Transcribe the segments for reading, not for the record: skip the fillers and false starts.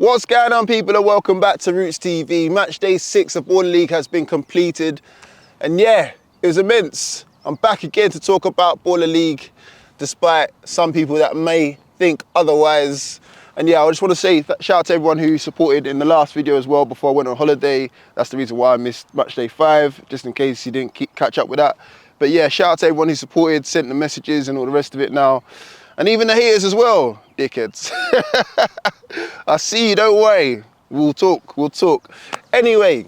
What's going on, people, and welcome back to Rootz TV. Match day 6 of Baller League has been completed, and yeah, it was immense. I'm back again to talk about Baller League, despite some people that may think otherwise. And yeah, I just want to say shout out to everyone who supported in the last video as well before I went on holiday. That's the reason why I missed match day 5, just in case you didn't catch up with that. But yeah, shout out to everyone who supported, sent the messages and all the rest of it now. And even the haters as well, dickheads. I see you, don't worry. We'll talk. Anyway,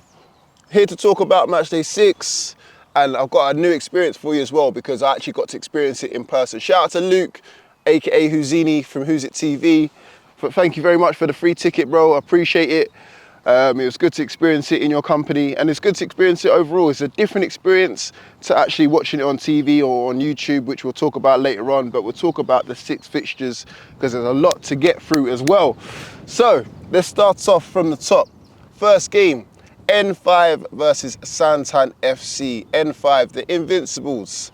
here to talk about match day 6. And I've got a new experience for you as well, because I actually got to experience it in person. Shout out to Luke, aka Houzini from Who's It TV. But thank you very much for the free ticket, bro. I appreciate it. It was good to experience it in your company, and it's good to experience it overall. It's a different experience to actually watching it on TV or on YouTube, which we'll talk about later on, but we'll talk about the 6 fixtures because there's a lot to get through as well. So let's start off from the top. First game, N5 versus Santan FC. N5, the Invincibles,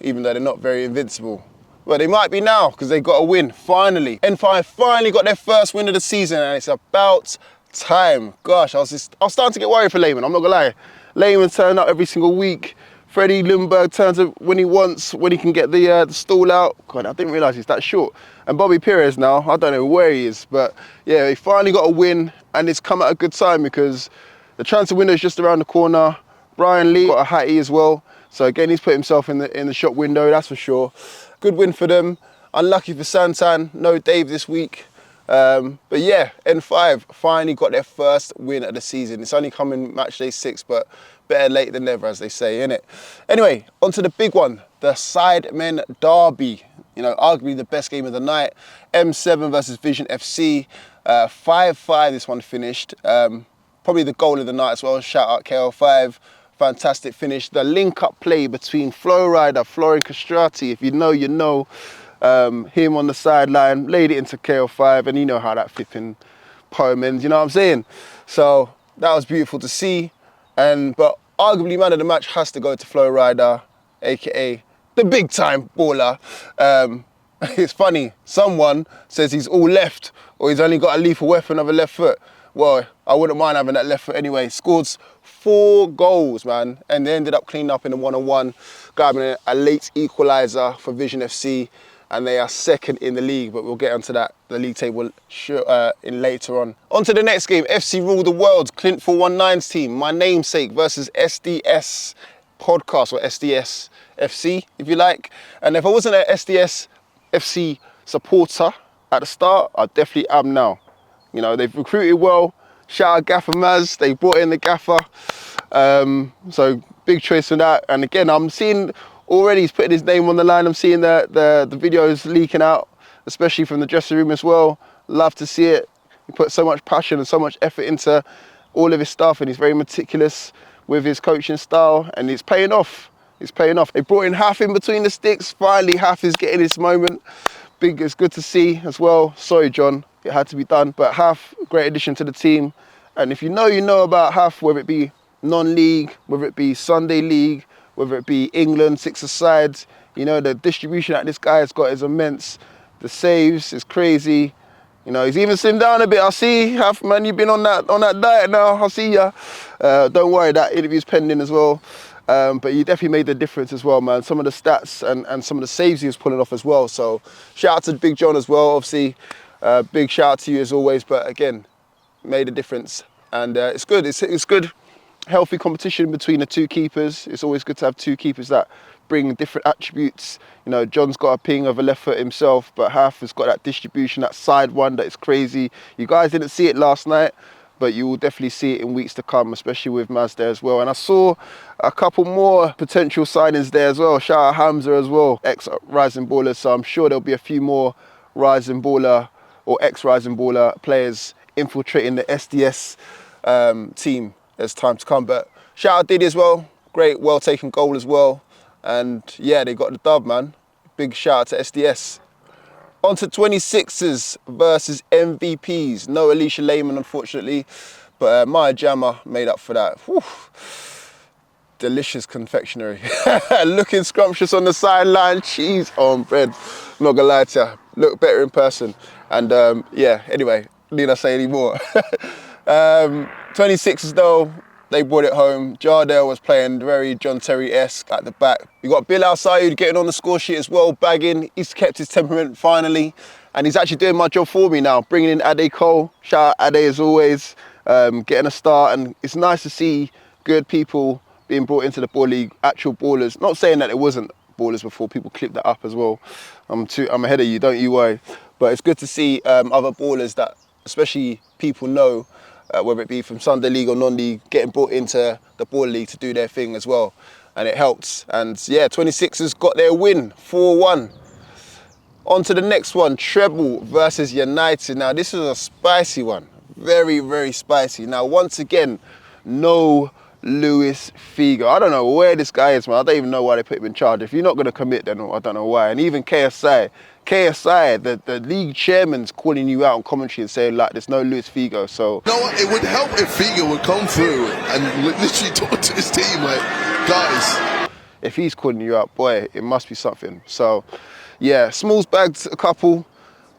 even though they're not very invincible. Well, they might be now because they got a win, finally. N5 finally got their first win of the season, and it's about time. Gosh, I was starting to get worried for Lehman, I'm not gonna lie. Lehman turned up every single week. Freddie Lundberg turns up when he wants, when he can get the stall out. God, I didn't realise he's that short. And Bobby Pires now, I don't know where he is, but yeah, he finally got a win, and it's come at a good time because the transfer window is just around the corner. Brian Lee got a hattie as well, so again, he's put himself in the shop window, that's for sure. Good win for them. Unlucky for Santan, no Dave this week. But yeah, N5 finally got their first win of the season. It's only come in match day 6, but better late than never, as they say, innit? Anyway, on to the big one, the Sidemen Derby. You know, arguably the best game of the night. M7 versus Vision FC. 5-5 this one finished. Probably the goal of the night as well. Shout out KL5. Fantastic finish. The link-up play between Flowrider, Florin Castrati, if you know, you know. Him on the sideline, laid it into KL5, and you know how that flipping poem ends, you know what I'm saying? So that was beautiful to see. But arguably man of the match has to go to Flowrider, aka the big time baller. It's funny, someone says he's all left, or he's only got a lethal weapon of a left foot. Well, I wouldn't mind having that left foot anyway. Scored 4 goals, man, and they ended up cleaning up in the 1-on-1, grabbing a late equaliser for Vision FC. And they are second in the league, but we'll get onto that, the league table in later on. On to the next game, FC Rule the World, Clint 419's team, my namesake versus SDS Podcast, or SDS FC, if you like. And if I wasn't an SDS FC supporter at the start, I definitely am now. You know, they've recruited well. Shout out Gaffer Maz, they brought in the Gaffer. So big choice for that. And again, I'm seeing already he's putting his name on the line. I'm seeing the videos leaking out, especially from the dressing room as well. Love to see it. He put so much passion and so much effort into all of his stuff, and he's very meticulous with his coaching style, and it's paying off. It's paying off. They brought in Half in between the sticks. Finally, Half is getting his moment. Big, it's good to see as well. Sorry, John, it had to be done. But Half, great addition to the team. And if you know about Half, whether it be non-league, whether it be Sunday league, whether it be England, 6-a-side, you know, the distribution that this guy has got is immense. The saves is crazy. You know, he's even slimmed down a bit. I see, Half, man, you've been on that diet now. I see ya. Don't worry, that interview's pending as well. But you definitely made the difference as well, man. Some of the stats and some of the saves he was pulling off as well. So shout out to Big John as well, obviously. Big shout out to you as always. But again, made a difference. And it's good. It's good. Healthy competition between the 2 keepers. It's always good to have 2 keepers that bring different attributes. You know, John's got a ping of a left foot himself, but Half has got that distribution, that side one that is crazy. You guys didn't see it last night, but you will definitely see it in weeks to come, especially with Maz there as well. And I saw a couple more potential signings there as well. Shout out Hamza as well, ex-Rising Baller. So I'm sure there'll be a few more Rising Baller or ex-Rising Baller players infiltrating the SDS team as time to come. But shout out Diddy as well, great, well taken goal as well. And yeah, they got the dub, man. Big shout out to SDS. On to 26ers versus MVPs. No Alicia Lehman, unfortunately, but Maya Jammer made up for that. Whew. Delicious confectionery. Looking scrumptious on the sideline, cheese on bread. I'm not gonna lie to you, look better in person. And yeah, anyway, Need I say any more? 26ers though, they brought it home. Jardel was playing very John Terry-esque at the back. You got Bill Al-Sayed getting on the score sheet as well, bagging. He's kept his temperament finally. And he's actually doing my job for me now, bringing in Ade Cole. Shout out Ade as always, getting a start. And it's nice to see good people being brought into the ball league, actual ballers. Not saying that it wasn't ballers before, people clip that up as well. I'm ahead of you, don't you worry. But it's good to see other ballers that, especially people know, whether it be from Sunday League or non-league, getting brought into the ball league to do their thing as well. And it helps. And yeah, 26ers got their win, 4-1. On to the next one, treble versus United. Now this is a spicy one, very, very spicy. Now once again, no Luis Figo. I don't know where this guy is, man. I don't even know why they put him in charge. If you're not going to commit, then I don't know why. And even KSI, the league chairman's calling you out on commentary and saying, like, there's no Luis Figo. So, you know what? It would help if Figo would come through and literally talk to his team, like, guys. If he's calling you out, boy, it must be something. So, yeah, Smalls bagged a couple.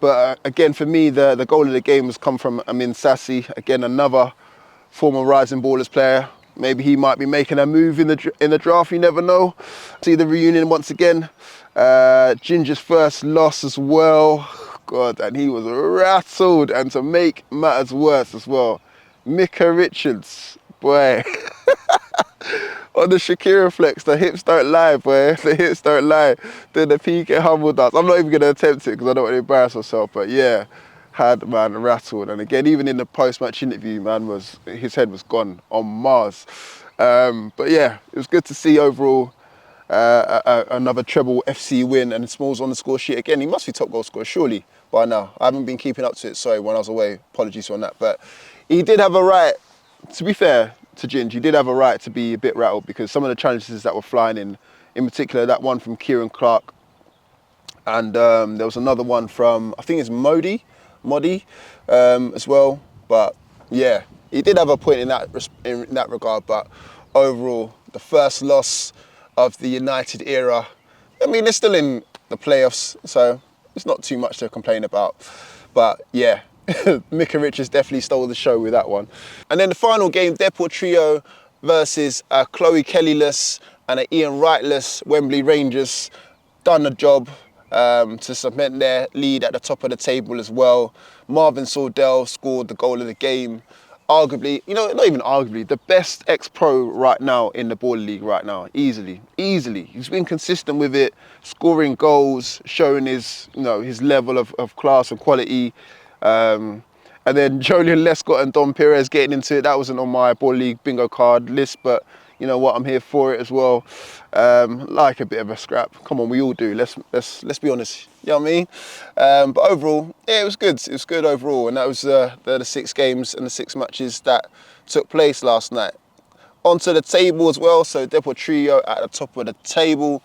But again, for me, the goal of the game has come from Amin Sassi. Again, another former Rising Ballers player. Maybe he might be making a move in the draft, you never know. See the reunion once again. Ginger's first loss as well. God, and he was rattled. And to make matters worse as well, Micah Richards, boy. On the Shakira flex, the hips don't lie, boy. The hips don't lie. Doing the PK humble dance. I'm not even going to attempt it because I don't want to embarrass myself, but yeah. Had man rattled, and again, even in the post-match interview, man his head was gone on Mars. But yeah, it was good to see overall another treble FC win, and Smalls on the score sheet again. He must be top goal scorer surely by now. I haven't been keeping up to it. Sorry, when I was away, apologies on that. But he did have a right. To be fair to Ginge, he did have a right to be a bit rattled because some of the challenges that were flying in particular that one from Kieran Clark, and there was another one from I think it's Modi as well. But yeah, he did have a point in that regard. But overall, the first loss of the United era. I mean, they're still in the playoffs, so it's not too much to complain about. But yeah, Micah Richards definitely stole the show with that one. And then the final game, Depot Trio versus Chloe Kellyless and an Ian Wrightless Wembley Rangers. Done the job. To cement their lead at the top of the table as well. Marvin Sordell scored the goal of the game. Arguably, not even arguably, the best ex-pro right now in the ball league right now. Easily. He's been consistent with it, scoring goals, showing his level of class and quality. And then Joleon, Lescott and Pires getting into it. That wasn't on my ball league bingo card list, but you know what, I'm here for it as well. Like a bit of a scrap. Come on, we all do. Let's be honest. You know what I mean? But overall, yeah, it was good. It was good overall, and that was the 6 games and the 6 matches that took place last night. Onto the table as well. So Depot Trio at the top of the table,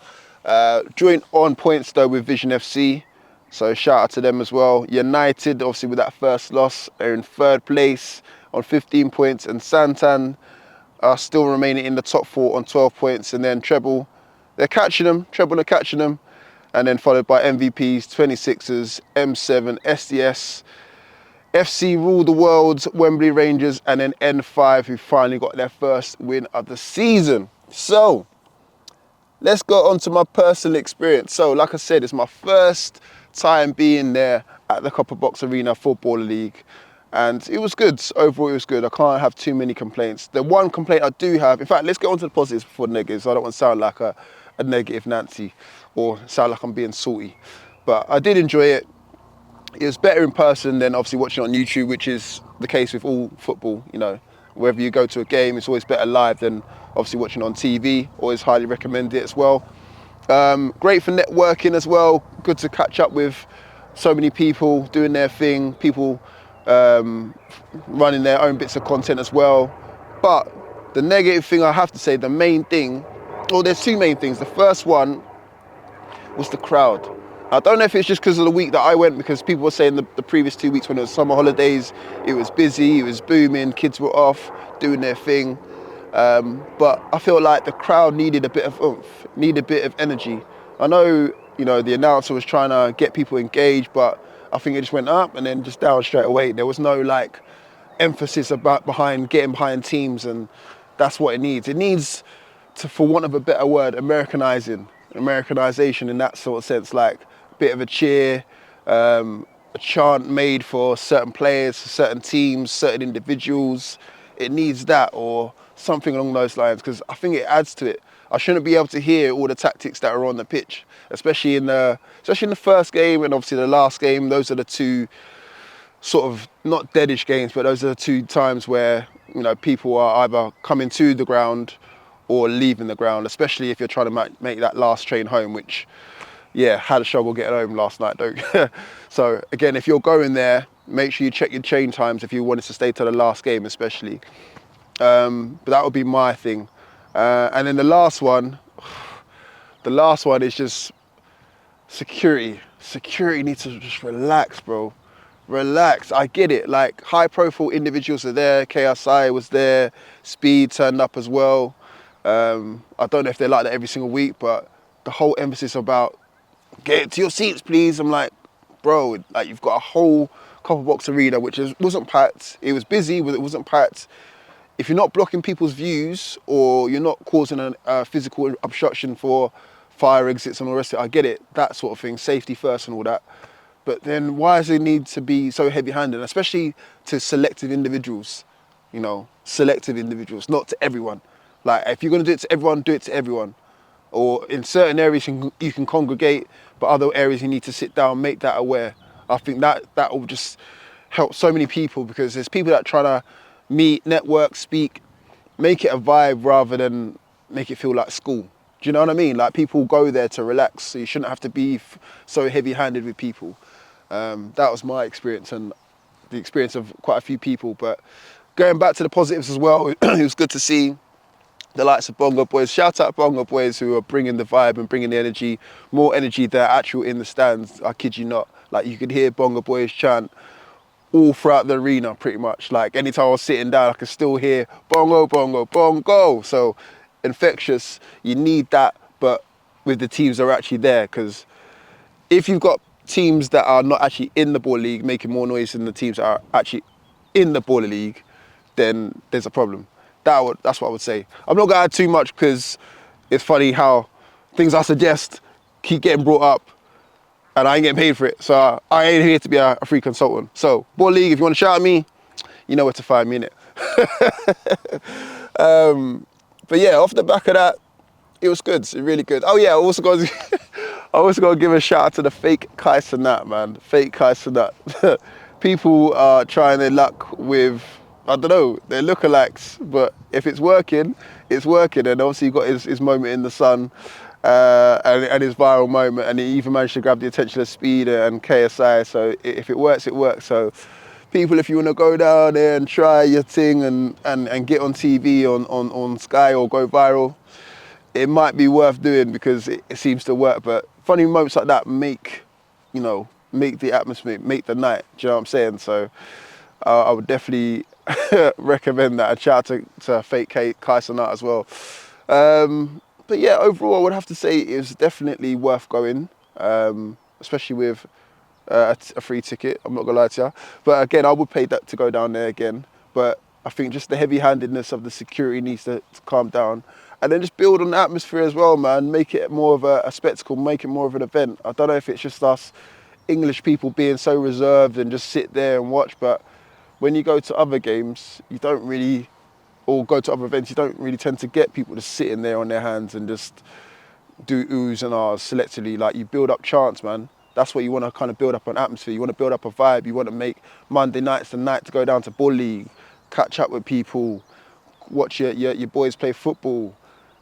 joint on points though with Vision FC. So shout out to them as well. United, obviously with that first loss, are in 3rd place on 15 points, and Santan are still remaining in the top 4 on 12 points, and then treble are catching them, and then followed by MVPs, 26ers, M7, SDS, FC Rule the World, Wembley Rangers, and then N5, who finally got their first win of the season. So let's go on to my personal experience. So like I said, it's my first time being there at the Copper Box Arena Football League. And it was good. Overall, it was good. I can't have too many complaints. The one complaint I do have, in fact, let's get on to the positives before the negatives. I don't want to sound like a negative Nancy or sound like I'm being salty. But I did enjoy it. It was better in person than obviously watching on YouTube, which is the case with all football. Wherever you go to a game, it's always better live than obviously watching on TV. Always highly recommend it as well. Great for networking as well. Good to catch up with so many people doing their thing. People running their own bits of content as well. But the negative thing, I have to say, the main thing, well, there's 2 main things. The first one was the crowd. I don't know if it's just because of the week that I went, because people were saying the previous 2 weeks when it was summer holidays, it was busy, it was booming, kids were off doing their thing. But I feel like the crowd needed a bit of oomph, needed a bit of energy. I know, the announcer was trying to get people engaged, but I think it just went up and then just down straight away. There was no like emphasis behind getting behind teams, and that's what it needs. It needs to, for want of a better word, Americanization in that sort of sense, like a bit of a cheer, a chant made for certain players, certain teams, certain individuals. It needs that or something along those lines, because I think it adds to it. I shouldn't be able to hear all the tactics that are on the pitch, especially in the first game and obviously the last game. Those are the two sort of not deadish games, but those are the two times where, you know, people are either coming to the ground or leaving the ground, especially if you're trying to make that last train home, which, yeah, had a struggle getting home last night, though. So again, if you're going there, make sure you check your train times if you wanted to stay to the last game, especially. But that would be my thing. And then the last one is just security. Security needs to just relax, bro. Relax. I get it. Like, high profile individuals are there. KSI was there. Speed turned up as well. I don't know if they're like that every single week, but the whole emphasis about get to your seats, please. I'm like, bro, like, you've got a whole couple box arena, which wasn't packed. It was busy, but it wasn't packed. If you're not blocking people's views or you're not causing a physical obstruction for fire exits and all the rest of it, I get it, that sort of thing, safety first and all that. But then why does it need to be so heavy-handed, especially to selective individuals, you know, selective individuals, not to everyone. Like, if you're going to do it to everyone, do it to everyone. Or in certain areas you can congregate, but other areas you need to sit down, make that aware. I think that will just help so many people, because there's people that try to meet, network, speak, make it a vibe rather than make it feel like school. Do you know what I mean? Like, people go there to relax, so you shouldn't have to be so heavy-handed with people. That was my experience and the experience of quite a few people. But going back to the positives as well, it was good to see the likes of Bongo Boys. Shout out Bongo Boys, who are bringing the vibe and bringing the energy, more energy than actual in the stands. I kid you not. Like, you could hear Bongo Boys chant all throughout the arena, pretty much. Like, anytime I was sitting down, I could still hear bongo, bongo, bongo. So infectious. You need that, but with the teams that are actually there, because if you've got teams that are not actually in the Baller League making more noise than the teams that are actually in the Baller League, then there's a problem. That's what I would say. I'm not gonna add too much, because it's funny how things I suggest keep getting brought up and I ain't getting paid for it. So I ain't here to be a free consultant. So Baller League, if you want to shout at me, you know where to find me, innit? But yeah, off the back of that, it was good. It's really good. Oh yeah, I also got to give a shout out to the fake Kai Cenat, man. Fake Kai Cenat. People are trying their luck with, I don't know, their lookalikes, but if it's working, it's working. And obviously he got his moment in the sun, and his viral moment, and he even managed to grab the attention of Speed and KSI. So if it works, it works. So people, if you want to go down there and try your thing and get on TV on Sky or go viral, it might be worth doing, because it seems to work. But funny moments like that make the atmosphere, make the night. Do you know what I'm saying? So I would definitely recommend that. A shout out to fake Kai Cenat as well. But yeah, overall, I would have to say it was definitely worth going, especially with a free ticket. I'm not gonna lie to you. But again, I would pay that to go down there again. But I think just the heavy-handedness of the security needs to calm down. And then just build on the atmosphere as well, man. Make it more of a spectacle, make it more of an event. I don't know if it's just us English people being so reserved and just sit there and watch, but when you go to other games, you don't really, or go to other events, you don't really tend to get people just sitting there on their hands and just do oohs and ahs selectively. Like, you build up chants, man. That's what you want to kind of build up an atmosphere. You want to build up a vibe. You want to make Monday nights the night to go down to Baller League, catch up with people, watch your boys play football,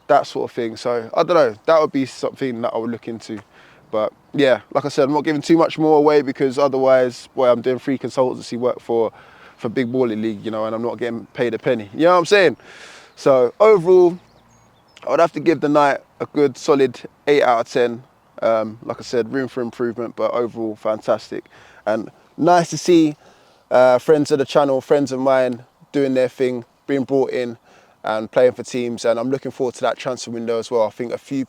that sort of thing. So I don't know, that would be something that I would look into. But yeah, like I said, I'm not giving too much more away, because otherwise, boy, I'm doing free consultancy work for Big Baller League, you know, and I'm not getting paid a penny. You know what I'm saying? So overall, I would have to give the night a good solid 8 out of 10. Like I said, room for improvement, but overall fantastic. And nice to see friends of the channel, friends of mine doing their thing, being brought in and playing for teams. And I'm looking forward to that transfer window as well. I think a few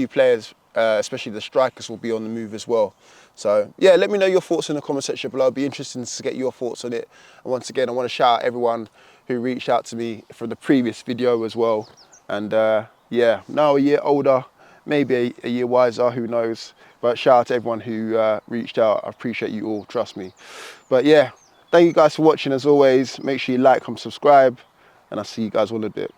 players, especially the strikers, will be on the move as well. So yeah, let me know your thoughts in the comment section below. It'll be interesting to get your thoughts on it. And once again, I want to shout out everyone who reached out to me from the previous video as well. And yeah, now a year older, maybe a year wiser, who knows. But shout out to everyone who reached out. I appreciate you all, trust me. But yeah, thank you guys for watching as always. Make sure you like, comment, subscribe, and I'll see you guys all in a bit.